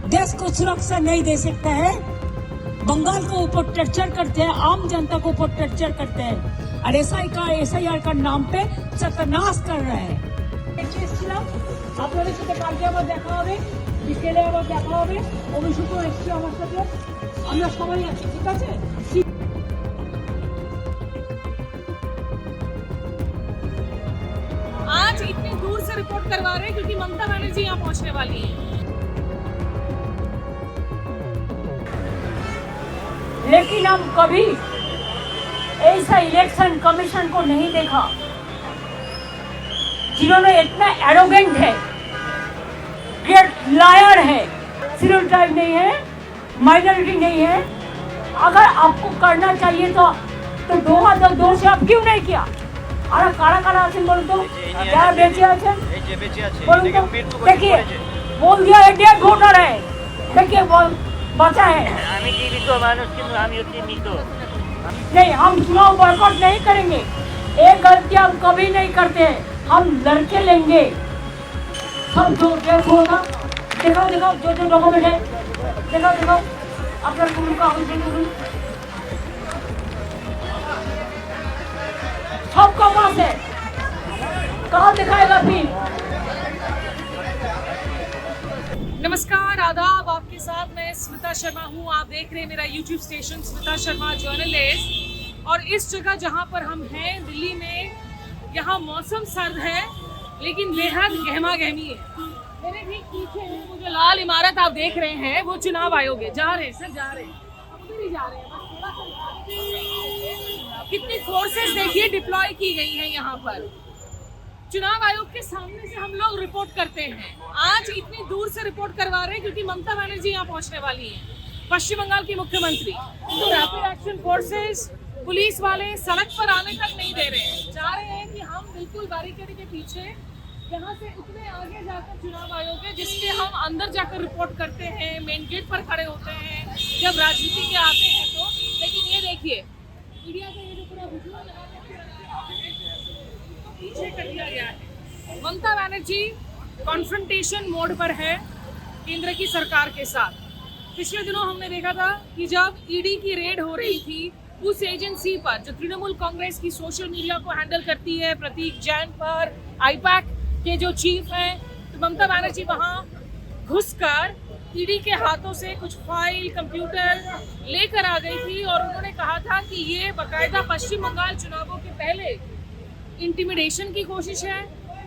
देश को सुरक्षा नहीं दे सकता है। बंगाल को ऊपर टर्चर करते हैं, आम जनता को ऊपर टर्चर करते हैं और एसआईआर का नाम पे सत्यानाश कर रहे हैं। আপনাদের সাথে কালকে আবার দেখা হবে, বিকেলে আবার দেখা হবে। অভিষেক এসছে আমার সাথে, আমরা সবাই আছি, ঠিক আছে? आज इतनी दूर से रिपोर्ट करवा रहे हैं क्योंकि ममता बनर्जी यहाँ पहुँचने वाली है। लेकिन हम कभी ऐसा इलेक्शन कमीशन को नहीं देखा जिन्होंने इतना एरोगेंट है, ग्रेट लायर है, शेड्यूल ट्राइब नहीं है, माइनॉरिटी नहीं है। अगर आपको करना चाहिए तो 2002 से आप क्यों नहीं किया? আর কারা কারা আছেন বলুন তো, যারা বেঁচে আছেন বলুন তো। देखिए बोल दिया है, डेढ़ वोटर है, देखिए बचा है। আমি জীবিত মানুষ কিন্তু আমি হচ্ছে মৃত। नहीं, हम चुनाव बॉयकॉट नहीं करेंगे। एक गलती हम कभी नहीं करते, हम लड़के लेंगे। सब जो होगा दिखाओ जो डॉक्यूमेंट है दिखाओ अपना कागज सबका पास है, कहाँ दिखाएगा फिर? नमस्कार, आदाब, आपके साथ मैं स्मिता शर्मा हूँ। आप देख रहे हैं मेरा YouTube station Smita Sharma journalist. और इस जगह जहाँ पर हम हैं दिल्ली में, यहाँ मौसम सर्द है लेकिन बेहद गहमा गहमी है। मेरे ठीक पीछे वो जो लाल इमारत आप देख रहे हैं वो चुनाव आयोग है। जा रहे हैं सर, जा रहे हैं, उधर ही जा रहे हैं, बस थोड़ा सा। कितनी फोर्सेस देखिए डिप्लॉय की गई हैं यहाँ पर। चुनाव आयोग के सामने से हम लोग रिपोर्ट करते हैं। आज इतनी दूर से रिपोर्ट करवा रहे हैं क्योंकि ममता बनर्जी यहाँ पहुँचने वाली है, पश्चिम बंगाल की मुख्यमंत्री। तो रैपिड एक्शन फोर्सेस, पुलिस वाले सड़क पर आने तक नहीं दे रहे हैं। चाह रहे हैं कि हम बिल्कुल बैरिकेड के पीछे, यहाँ से उतने आगे जाकर चुनाव आयोग है जिसके हम अंदर जाकर रिपोर्ट करते हैं, मेन गेट पर खड़े होते हैं जब राजनीति के आते हैं तो। लेकिन ये देखिए मीडिया का ये जो पूरा विजुअल पीछे कर दिया गया है। ममता बनर्जी कॉन्फ्रंटेशन मोड पर है केंद्र की सरकार के साथ। पिछले दिनों हमने देखा था कि जब ईडी की रेड हो रही थी उस एजेंसी पर जो तृणमूल कांग्रेस की सोशल मीडिया को हैंडल करती है, प्रतीक जैन पर, आईपैक के जो चीफ हैं, तो ममता बनर्जी वहाँ घुसकर ईडी के हाथों से कुछ फाइल, कंप्यूटर लेकर आ गई थी और उन्होंने कहा था कि ये बाकायदा पश्चिम बंगाल चुनावों के पहले इंटिमिडेशन की कोशिश है,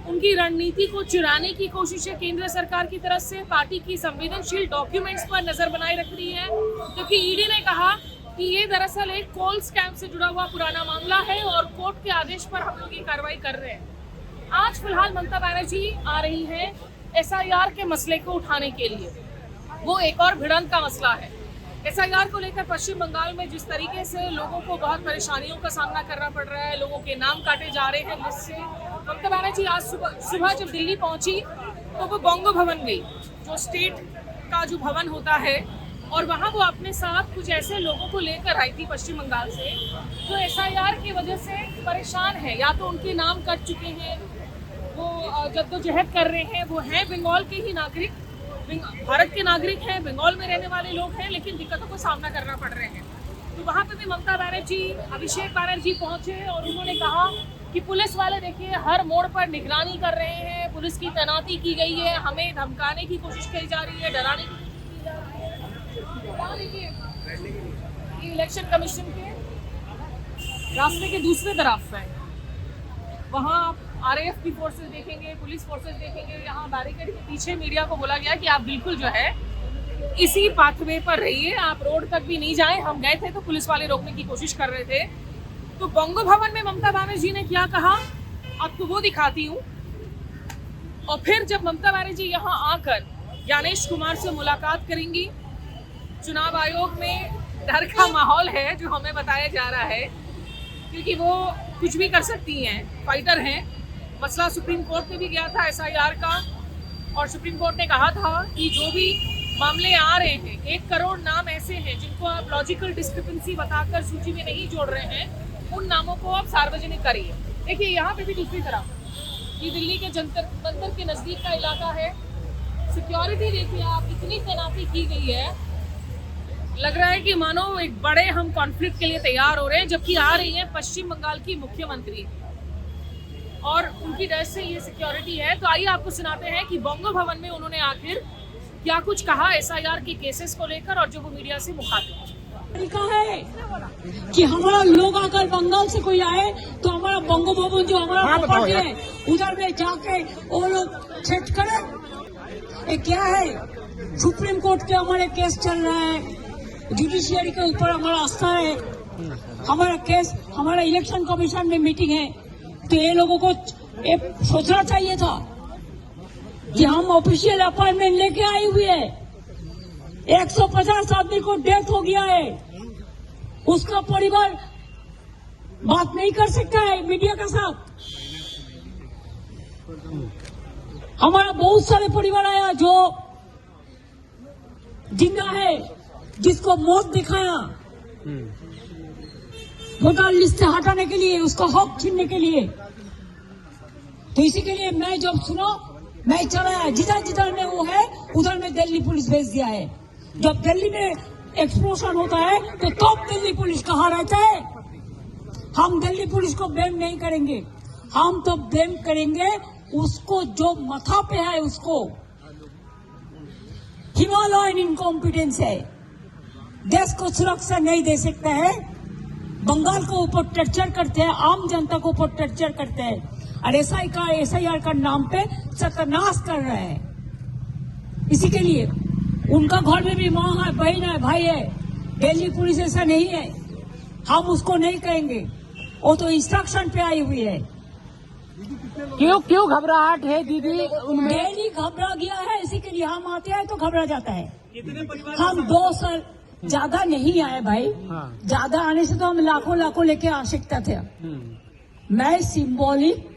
उनकी रणनीति को चुराने की कोशिश है केंद्र सरकार की तरफ से। पार्टी की संवेदनशील डॉक्यूमेंट्स पर नजर बनाए रख रही है क्योंकि ईडी ने कहा कि ये दरअसल एक कोल स्कैम से जुड़ा हुआ पुराना मामला है और कोर्ट के आदेश पर हम लोग ये कार्रवाई कर रहे हैं। आज फिलहाल ममता बनर्जी आ रही हैं एसआईआर के मसले को उठाने के लिए। वो एक और भिड़ंत का मसला है। एसआईआर को लेकर पश्चिम बंगाल में जिस तरीके से लोगों को बहुत परेशानियों का सामना करना पड़ रहा है, लोगों के नाम काटे जा रहे हैं लिस्ट से। ममता बनर्जी आज सुबह जब दिल्ली पहुंची तो वो बंगो भवन गई, जो स्टेट का जो भवन होता है, और वहाँ वो अपने साथ कुछ ऐसे लोगों को लेकर आई थी पश्चिम बंगाल से जो एसआईआर की वजह से परेशान है। या तो उनके नाम कट चुके हैं, वो जद्दोजहद कर रहे हैं, वो हैं बंगाल के ही नागरिक, भारत के नागरिक हैं, बंगाल में रहने वाले लोग हैं, लेकिन दिक्कतों को सामना करना पड़ रहे हैं। तो वहाँ पे भी ममता बनर्जी, अभिषेक बनर्जी पहुँचे और उन्होंने कहा कि पुलिस वाले देखिए हर मोड़ पर निगरानी कर रहे हैं, पुलिस की तैनाती की गई है, हमें धमकाने की कोशिश की जा रही है, डराने की कोशिश की जा रही है। ये इलेक्शन कमीशन के रास्ते के दूसरे तरफ है, वहाँ आप आरएएफ की फोर्सेस देखेंगे, पुलिस फोर्सेस देखेंगे। यहाँ बैरिकेड के पीछे मीडिया को बोला गया कि आप बिल्कुल जो है इसी पाथवे पर रहिए, आप रोड तक भी नहीं जाएं। हम गए थे तो पुलिस वाले रोकने की कोशिश कर रहे थे। तो बंगो भवन में ममता बनर्जी ने क्या कहा आपको वो दिखाती हूँ। और फिर जब ममता बनर्जी यहाँ आकर ज्ञानेश कुमार से मुलाकात करेंगी, चुनाव आयोग में डर का माहौल है जो हमें बताया जा रहा है क्योंकि वो कुछ भी कर सकती हैं, फाइटर हैं। मसला सुप्रीम कोर्ट में भी गया था एसआईआर का और सुप्रीम कोर्ट ने कहा था कि जो भी मामले आ रहे हैं, 1 करोड़ नाम ऐसे हैं जिनको आप लॉजिकल डिस्क्रिपेंसी बताकर सूची में नहीं जोड़ रहे हैं, उन नामों को आप सार्वजनिक करिए। देखिए यहाँ पे भी दूसरी तरफ, ये दिल्ली के जंतर मंतर के नज़दीक का इलाका है, सिक्योरिटी देखिए आप, इतनी तैनाती की गई है, लग रहा है कि मानो एक बड़े हम कॉन्फ्लिक्ट के लिए तैयार हो रहे हैं, जबकि आ रही है पश्चिम बंगाल की मुख्यमंत्री और उनकी डर से ये सिक्योरिटी है। तो आइए आपको सुनाते हैं कि बंगो भवन में उन्होंने आखिर क्या कुछ कहा एसआईआर के केसेस को लेकर और जो वो मीडिया से मुखातिब तरीका है कि हमारा लोग अगर बंगाल से कोई आए तो हमारा बंगो भवन जो हमारा प्रॉपर्टी है उधर में जाके वो लोग सेट करे। ये क्या है, सुप्रीम कोर्ट के हमारे केस चल रहा है, जुडिशियरी के ऊपर हमारा आस्था है, हमारा केस, हमारा इलेक्शन कमीशन में मीटिंग है। तो ये लोगों को ये सोचना चाहिए था कि हम ऑफिशियल अपॉइंटमेंट लेके आए हुए हैं, 150 आदमी को डेथ हो गया है, उसका परिवार बात नहीं कर सकता है मीडिया के साथ। हमारा बहुत सारे परिवार आया जो जिंदा है, जिसको मौत दिखाया वोटर लिस्ट से हटाने के लिए, उसका हक छीनने के लिए। तो इसी के लिए मैं जब सुना, मैं चला जिधर जिधर में वो है उधर में दिल्ली पुलिस भेज दिया है। जब दिल्ली में एक्सप्लोजन होता है तो तब दिल्ली पुलिस कहाँ रहता है। हम दिल्ली पुलिस को ब्लेम नहीं करेंगे, हम तो ब्लेम करेंगे उसको जो माथा पे है, उसको हिमालयन इनकॉम्पिटेंस है, देश को सुरक्षा नहीं दे सकता है, बंगाल को ऊपर टर्चर करते हैं, आम जनता को ऊपर टर्चर करते हैं और एसआईआर का नाम पे सत्यानाश कर रहे हैं। इसी के लिए उनका घर में भी माँ है, बहन है, भाई है। दिल्ली पुलिस ऐसा नहीं है, हम उसको नहीं कहेंगे, वो तो इंस्ट्रक्शन पे आई हुई है। क्यों घबराहट है दीदी उनमें? दिल्ली घबरा गया है, इसी के लिए हम आते हैं तो घबरा जाता है। हम 2 साल ज्यादा नहीं आए भाई, ज्यादा आने से तो हम लाखों लेके आ सकते थे। मैं सिंबॉलिक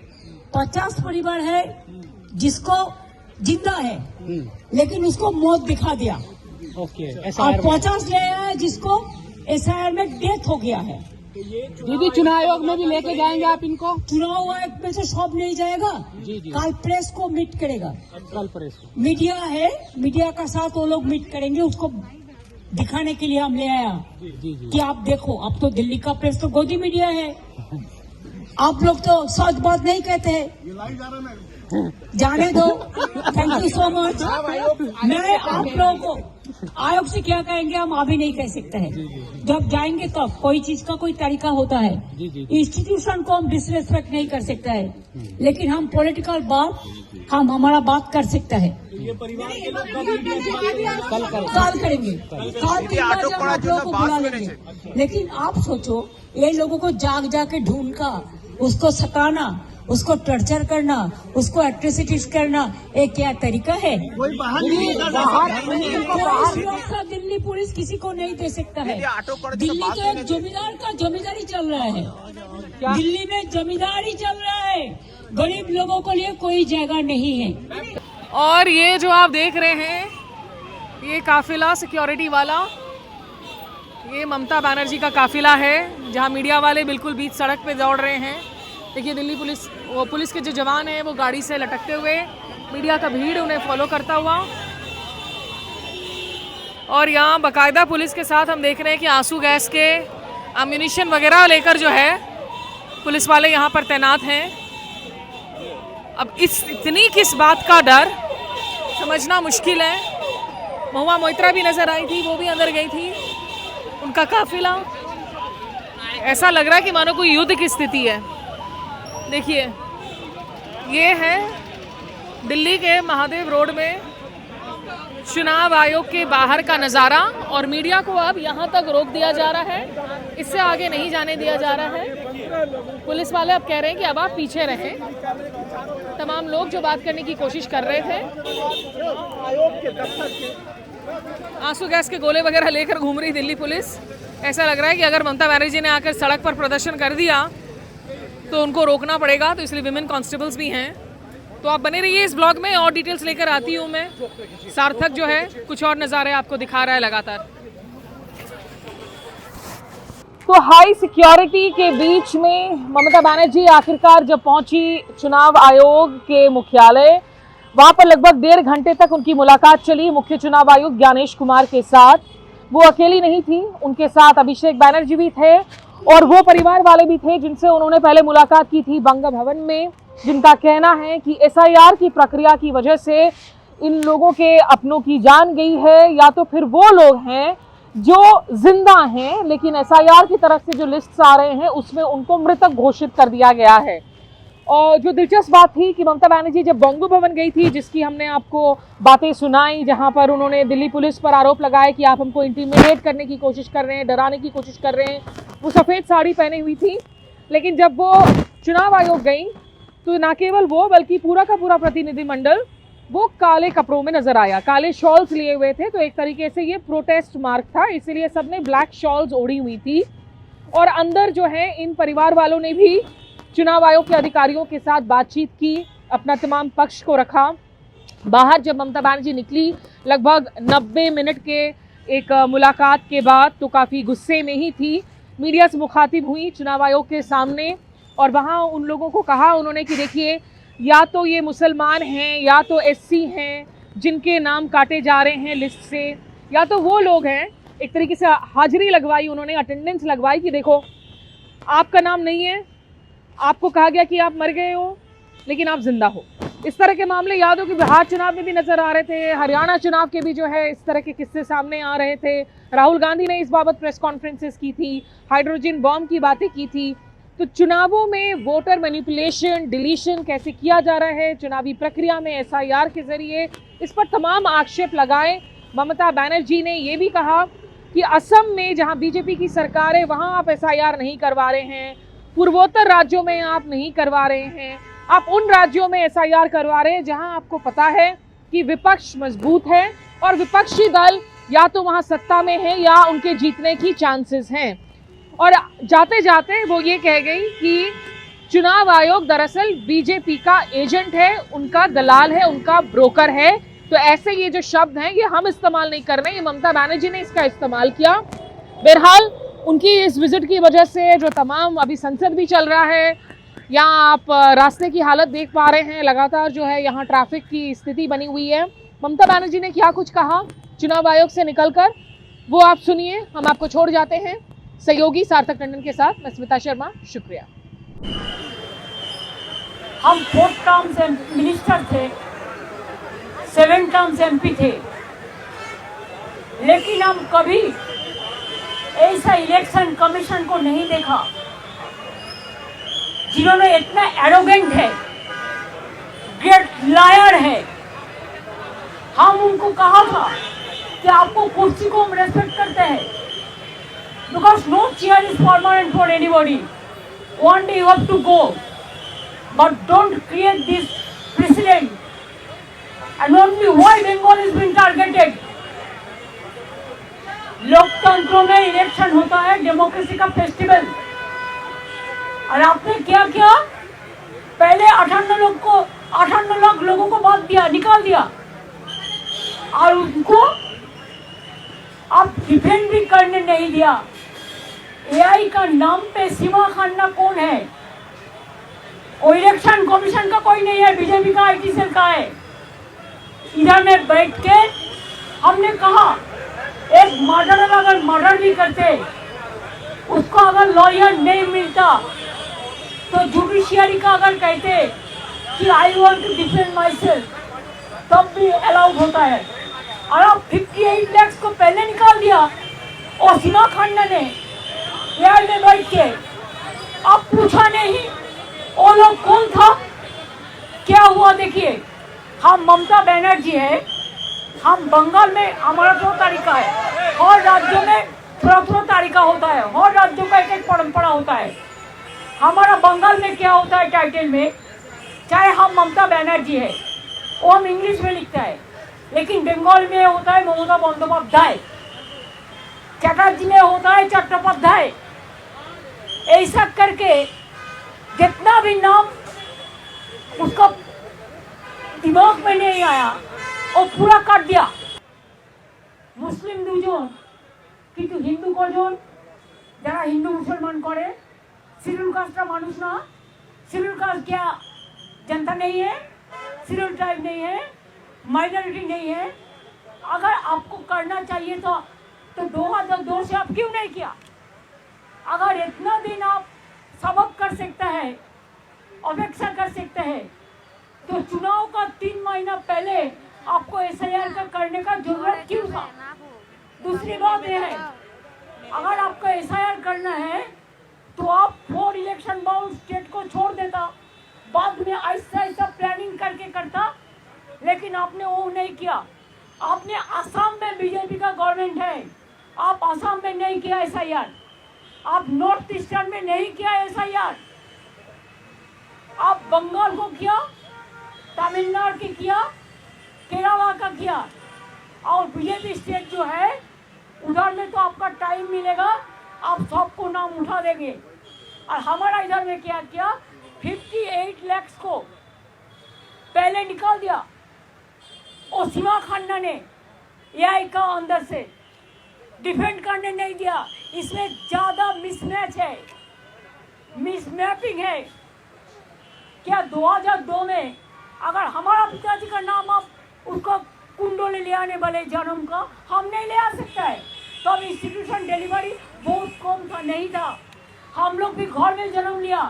50 परिवार है जिसको जिंदा है लेकिन उसको मौत दिखा दिया, और 50 ले आया जिसको एसआईआर में डेथ हो गया है। दीदी चुनाव आयोग में भी लेके जाएंगे आप इनको? चुनाव आयोग में से सब नहीं जाएगा, कल प्रेस को मीट करेगा, कल प्रेस को मीडिया है, मीडिया का साथ वो लोग मीट करेंगे, उसको दिखाने के लिए हम ले आया कि आप देखो। अब तो दिल्ली का प्रेस तो गोदी मीडिया है, आप लोग तो सच बात नहीं कहते हैं, जाने दो। Thank you so much. मैं आप लोगों को आयोग से क्या कहेंगे हम अभी नहीं कह सकते हैं, जब जाएंगे तब। कोई चीज का कोई तरीका होता है, इंस्टीट्यूशन को हम डिसरेस्पेक्ट नहीं कर सकता है, लेकिन हम पॉलिटिकल बात हम हमारा बात कर सकता है। कल करेंगे, कल 3 बजे हम आप लोगों को बुला लेंगे। लेकिन आप सोचो, ये लोगों को जाग जाके ढूंढना, उसको सताना, उसको टॉर्चर करना, उसको एट्रोसिटीज करना, ये क्या तरीका है? दिल्ली पुलिस किसी को नहीं दे सकता है। दिल्ली तो एक जमींदार का जमींदारी चल रहा है, दिल्ली में जमींदारी चल रहा है, गरीब लोगों के लिए कोई जगह नहीं है। और ये जो आप देख रहे हैं, ये काफिला सिक्योरिटी वाला, ये ममता बनर्जी का काफिला है, जहां मीडिया वाले बिल्कुल बीच सड़क पे दौड़ रहे हैं। देखिए दिल्ली पुलिस, वो पुलिस के जो जवान हैं वो गाड़ी से लटकते हुए, मीडिया का भीड़ उन्हें फॉलो करता हुआ। और यहाँ बाकायदा पुलिस के साथ हम देख रहे हैं कि आंसू गैस के एम्यूनिशन वगैरह लेकर जो है पुलिस वाले यहाँ पर तैनात हैं। अब इतनी किस बात का डर समझना मुश्किल है। महुआ मोइत्रा भी नजर आई थी, वो भी अंदर गई थी, उनका काफिला। ऐसा लग रहा है कि मानो कोई युद्ध की स्थिति है। देखिए ये है दिल्ली के महादेव रोड में चुनाव आयोग के बाहर का नज़ारा, और मीडिया को अब यहाँ तक रोक दिया जा रहा है, इससे आगे नहीं जाने दिया जा रहा है। पुलिस वाले अब कह रहे हैं कि अब आप पीछे रहें। तमाम लोग जो बात करने की कोशिश कर रहे थे, आंसू गैस के गोले वगैरह लेकर घूम रही दिल्ली पुलिस। ऐसा लग रहा है कि अगर ममता बनर्जी ने आकर सड़क पर प्रदर्शन कर दिया तो उनको रोकना पड़ेगा, तो इसलिए विमेन कांस्टेबल्स भी हैं। तो आप बने रहिए इस ब्लॉग में, और डिटेल्स लेकर आती हूँ मैं। सार्थक जो है कुछ और नज़ारे आपको दिखा रहा है लगातार। तो हाई सिक्योरिटी के बीच में ममता बनर्जी आखिरकार जब पहुंची चुनाव आयोग के मुख्यालय, वहां पर लगभग 1.5 घंटे तक उनकी मुलाकात चली मुख्य चुनाव आयुक्त ज्ञानेश कुमार के साथ। वो अकेली नहीं थी, उनके साथ अभिषेक बैनर्जी भी थे और वो परिवार वाले भी थे जिनसे उन्होंने पहले मुलाकात की थी बंग भवन में, जिनका कहना है कि एसआईआर की प्रक्रिया की वजह से इन लोगों के अपनों की जान गई है, या तो फिर वो लोग हैं जो जिंदा हैं लेकिन एसआईआर की तरफ से जो लिस्ट आ रहे हैं उसमें उनको मृतक घोषित कर दिया गया है। और जो दिलचस्प बात थी कि ममता बनर्जी जब बंगू भवन गई थी, जिसकी हमने आपको बातें सुनाई, जहां पर उन्होंने दिल्ली पुलिस पर आरोप लगाया कि आप हमको इंटिमिडेट करने की कोशिश कर रहे हैं, डराने की कोशिश कर रहे हैं, वो सफ़ेद साड़ी पहने हुई थी। लेकिन जब वो चुनाव आयोग गई तो ना केवल वो बल्कि पूरा का पूरा प्रतिनिधिमंडल वो काले कपड़ों में नजर आया, काले शॉल्स लिए हुए थे। तो एक तरीके से ये प्रोटेस्ट मार्क था, इसीलिए सबने ब्लैक शॉल्स ओढ़ी हुई थी। और अंदर जो है इन परिवार वालों ने भी चुनाव आयोग के अधिकारियों के साथ बातचीत की, अपना तमाम पक्ष को रखा। बाहर जब ममता बनर्जी निकली लगभग 90 मिनट के एक मुलाकात के बाद, तो काफ़ी गुस्से में ही थी। मीडिया से मुखातिब हुई चुनाव आयोग के सामने और वहाँ उन लोगों को कहा उन्होंने कि देखिए, या तो ये मुसलमान हैं या तो एससी हैं जिनके नाम काटे जा रहे हैं लिस्ट से, या तो वो लोग हैं। एक तरीके से हाजिरी लगवाई उन्होंने, अटेंडेंस लगवाई कि देखो आपका नाम नहीं है, आपको कहा गया कि आप मर गए हो लेकिन आप जिंदा हो। इस तरह के मामले याद हो कि बिहार चुनाव में भी नजर आ रहे थे, हरियाणा चुनाव के भी जो है इस तरह के किस्से सामने आ रहे थे। राहुल गांधी ने इस बाबत प्रेस कॉन्फ्रेंसेस की थी, हाइड्रोजन बॉम्ब की बातें की थी। तो चुनावों में वोटर मैनिपुलेशन, डिलीशन कैसे किया जा रहा है चुनावी प्रक्रिया में एसआईआर के जरिए, इस पर तमाम आक्षेप लगाए। ममता बनर्जी ने ये भी कहा कि असम में जहां बीजेपी की सरकार है वहां आप एसआईआर नहीं करवा रहे हैं, पूर्वोत्तर राज्यों में आप नहीं करवा रहे हैं, आप उन राज्यों में एसआईआर करवा रहे हैं जहां आपको पता है कि विपक्ष मजबूत है और विपक्षी दल या तो वहां सत्ता में है या उनके जीतने की चांसेस हैं। और जाते जाते वो ये कह गई कि चुनाव आयोग दरअसल बीजेपी का एजेंट है, उनका दलाल है, उनका ब्रोकर है। तो ऐसे ये जो शब्द हैं ये हम इस्तेमाल नहीं कर रहे हैं, ये ममता बनर्जी ने इसका इस्तेमाल किया। बहरहाल उनकी इस विजिट की वजह से जो तमाम अभी संसद भी चल रहा है, यहाँ आप रास्ते की हालत देख पा रहे हैं, लगातार जो है यहाँ ट्रैफिक की स्थिति बनी हुई है। ममता बनर्जी ने क्या कुछ कहा चुनाव आयोग से निकलकर, वो आप सुनिए। हम आपको छोड़ जाते हैं सहयोगी सार्थक टंडन के साथ। मैं स्मिता शर्मा, शुक्रिया। हम 4 टर्म से मिनिस्टर थे, 7 टर्म से एमपी थे, लेकिन हम कभी ऐसा इलेक्शन कमीशन को नहीं देखा जिन्होंने इतना एरोगेंट है, ग्रेट लायर है। हम उनको कहा था कि आपको कुर्सी को हम रेस्पेक्ट करते हैं, because no chair is permanent for anybody. One day you have to go, but don't create this precedent. And only why Bengal is being targeted? लोकतंत्र में इलेक्शन होता है, डेमोक्रेसी का फेस्टिवल। और आपने क्या किया, पहले 58 लाख लोगों को बात दिया, निकाल दिया, और उनको आप डिफेंड भी करने नहीं दिया। एआई का नाम पे सीमा खाना कौन है? कोई इलेक्शन कमीशन का कोई नहीं है, बीजेपी का आईटी सेल का है। इधर में बैठ के हमने कहा एक मर्डर अगर मर्डर भी करते, उसको अगर लॉयर नहीं मिलता तो जुडिशियरी का अगर कहते कि I want to defend myself, तब भी अलाउड होता है। और अब 58 लाख को पहले निकाल दिया और सीमा खान्ना ने एआई में बैठ के, अब पूछा नहीं वो लोग कौन था, क्या हुआ। देखिए, हम ममता बनर्जी है, हम बंगाल में हमारा जो तरीका है, और राज्यों में थोड़ा तरीका होता है, और राज्यों का एक परंपरा होता है। हमारा बंगाल में क्या होता है टाइटल में, चाहे हम ममता बनर्जी है वो हम इंग्लिश में लिखता है, लेकिन बंगाल में होता है ममता बंदोपाध्याय, चटर्जी में होता है चट्टोपाध्याय। ऐसा करके जितना भी नाम उसका दिमाग में नहीं आया वो पूरा काट दिया। मुस्लिम दुजन কিন্তু হিন্দু কজন, যারা হিন্দু মুসলমান করে। শিডিউল কাস্টটা মানুষ না, শিডিউল কাস্ট क्या जनता नहीं है? सीरियल टाइप नहीं है, माइनॉरिटी नहीं है। अगर आपको करना चाहिए तो 2002 से आप क्यों नहीं किया? अगर इतना दिन आप सबक कर सकते हैं, अपेक्षा कर सकते हैं, तो चुनाव का 3 महीना पहले आपको SIR का करने का जरूरत क्यों था? दूसरी बात यह है, अगर आपको SIR करना है तो आप 4 इलेक्शन बाउंड स्टेट को छोड़ देता, बाद में ऐसा ऐसा प्लानिंग करके करता, लेकिन आपने वो नहीं किया। आपने असम में बीजेपी का गवर्नमेंट है, आप असम में नहीं किया SIR, आप नॉर्थ ईस्टर्न में नहीं किया SIR, आप बंगाल को किया, तमिलनाडु की किया, केरला का किया, और बीजेपी स्टेट जो है उधर में तो आपका टाइम मिलेगा, आप सबको नाम उठा देंगे। और हमारा इधर में क्या किया, 58 लाख को पहले निकाल दिया। और सीमा खन्ना ने AI का अंदर से डिफेंड करने नहीं दिया। इसमें ज्यादा मिसमैच है, मिसमैपिंग है। क्या 2002 में अगर हमारा पिताजी का नाम आप उसको कुंडोले ले आने वाले जन्म का हम नहीं ले आ सकता है, तो अब इंस्टीट्यूशन डिलीवरी बहुत कम था, नहीं था। हम लोग भी घर में जन्म लिया,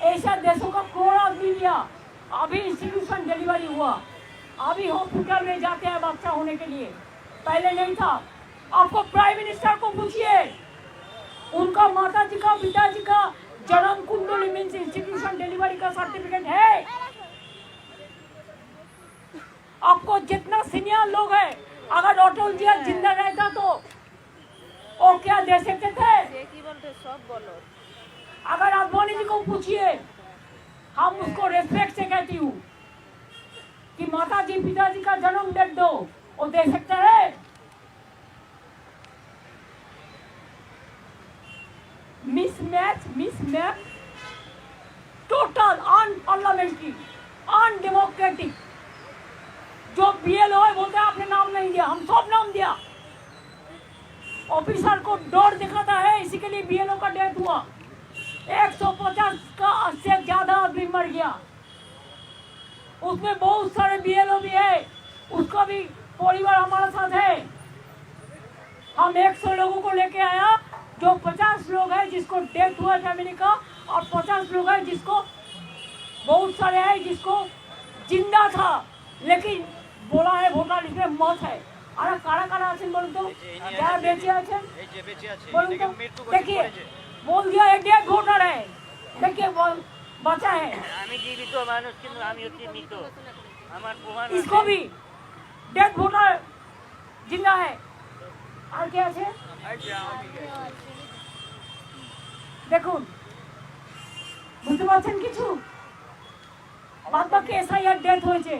ऐसा देशों का करोड़ आदमी लिया, अभी इंस्टीट्यूशन डिलीवरी हुआ, अभी हॉस्पिटल में जाते हैं बच्चा होने के लिए, पहले नहीं था। आपको प्राइम मिनिस्टर को पूछिए, उनका माता जी का पिताजी का जन्म कुंडली मीन्स इंस्टीट्यूशन डिलीवरी का सर्टिफिकेट है। आपको जितना सीनियर लोग है, अगर अटल जी जिंदा रहता तो वो क्या दे सकते थे? अगर आडवाणी जी को पूछिए, हम उसको रेस्पेक्ट से कहती हूँ कि माता जी पिताजी का जन्म डेट दो, वो दे सकते हैं? Mismatch, total unparliamentary, undemocratic. जो BLO है बोलते हैं आपने नाम नहीं दिया, हम सब नाम दिया। ऑफिसर को डर दिखाता है, इसी के लिए BLO का डेथ हुआ। 150 का से ज्यादा आदमी मर गया, उसमें बहुत सारे BLO भी है, उसका भी परिवार हमारे साथ है। हम 100 लोगों को लेके आया, जो 50 लोग हैं जिसको डेथ हुआ फैमिली का, और 50 लोग हैं जिसको बहुत सारे हैं जिसको जिंदा था लेकिन बोला है ভোটার লিস্টে মত है। আর কারা কারা আছেন বলুন তো, যারা বেঁচে আছেন বলুন তো। देखिए बोल दिया एक डेड वोटर है, देखिए बचा है। আমি জীবিত মানুষ কিন্তু আমি হচ্ছে মৃত। আমার প্রমাণ इसको भी डेड वोटर जिंदा है। আর কে আছে দেখুন, বুঝতে পারছেন কিছু? বাদ বাকি SIR ডেথ হয়েছে,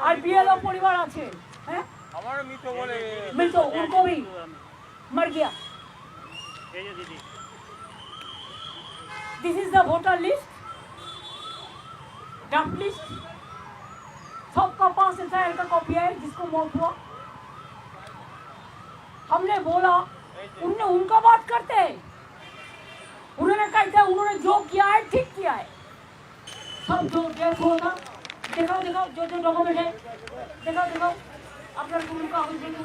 আর BLO পরিবার আছে, হ্যাঁ हमारा मित्र बोले मृत, उनको भी मर गया। এই যে দিদি this is the voter list, draft list, सबका पास SIR का कॉपी है जिसको मौत हुआ। हमने बोला, उनने उनका बात करते हैं, उन्होंने कहते हैं उन्होंने जो किया है ठीक किया है। सब जो डेथ हुआ था, दिखाओ जो डॉक्यूमेंट है, दिखाओ अपना कागज देखो।